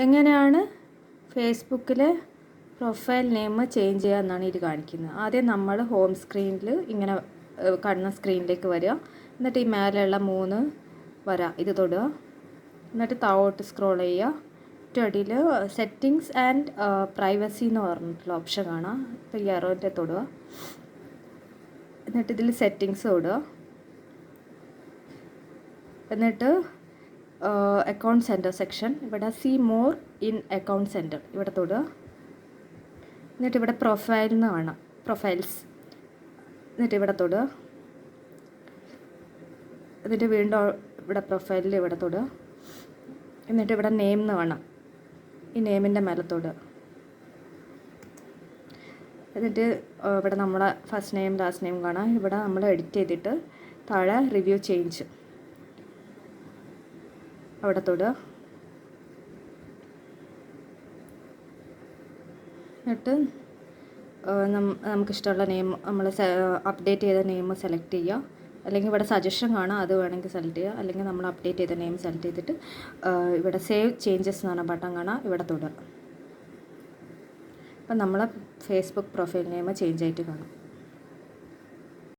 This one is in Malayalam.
എങ്ങനെയാണ് ഫേസ്ബുക്കിലെ പ്രൊഫൈൽ നെയിം ചേഞ്ച് ചെയ്യുക എന്നാണ് ഇത് കാണിക്കുന്നത്. ആദ്യം നമ്മൾ ഹോം സ്ക്രീനിൽ ഇങ്ങനെ കാണുന്ന സ്ക്രീനിലേക്ക് വരിക. എന്നിട്ട് ഈ മേലെയുള്ള 3 വര ഇത് തൊടുക. എന്നിട്ട് താഴോട്ട് സ്ക്രോൾ ചെയ്യുക. ഏറ്റവും അടിയിൽ സെറ്റിങ്സ് ആൻഡ് പ്രൈവസി എന്ന് പറഞ്ഞിട്ടുള്ള ഓപ്ഷൻ കാണാം. ഇപ്പോൾ ഈ എറോൻ്റെ തൊടുക. എന്നിട്ട് ഇതിൽ സെറ്റിങ്സ് തൊടുക. എന്നിട്ട് അക്കൗണ്ട് സെൻറ്റർ സെക്ഷൻ ഇവിടെ see more in account center ഇവിടെ തൊടുക. എന്നിട്ട് ഇവിടെ പ്രൊഫൈൽ എന്ന് കാണാം, പ്രൊഫൈൽസ്. എന്നിട്ട് ഇവിടെ തൊടുക. എന്നിട്ട് വീണ്ടും ഇവിടെ പ്രൊഫൈലിൽ ഇവിടെ തൊടുക. എന്നിട്ട് ഇവിടെ നെയിം എന്ന് കാണാം, ഈ നെയിമിൻ്റെ മേലെ തൊടുക. എന്നിട്ട് ഇവിടെ നമ്മളെ ഫസ്റ്റ് നെയിം ലാസ്റ്റ് നെയിം കാണാം. ഇവിടെ നമ്മൾ എഡിറ്റ് ചെയ്തിട്ട് താഴെ റിവ്യൂ ചേഞ്ച് അവിടെ തൊടുക. എന്നിട്ട് നമുക്കിഷ്ടമുള്ള നെയിം നമ്മൾ അപ്ഡേറ്റ് ചെയ്ത നെയിം സെലക്ട് ചെയ്യുക. അല്ലെങ്കിൽ ഇവിടെ സജഷൻ കാണാം, അത് വേണമെങ്കിൽ സെലക്ട് ചെയ്യുക. അല്ലെങ്കിൽ നമ്മൾ അപ്ഡേറ്റ് ചെയ്ത നെയിം സെലക്ട് ചെയ്തിട്ട് ഇവിടെ സേവ് ചേഞ്ചസ് എന്ന് പറഞ്ഞ ബട്ടൺ കാണാം, ഇവിടെ തൊടുക. അപ്പം നമ്മളെ ഫേസ്ബുക്ക് പ്രൊഫൈൽ നെയിം ചേഞ്ച് ആയിട്ട് കാണാം.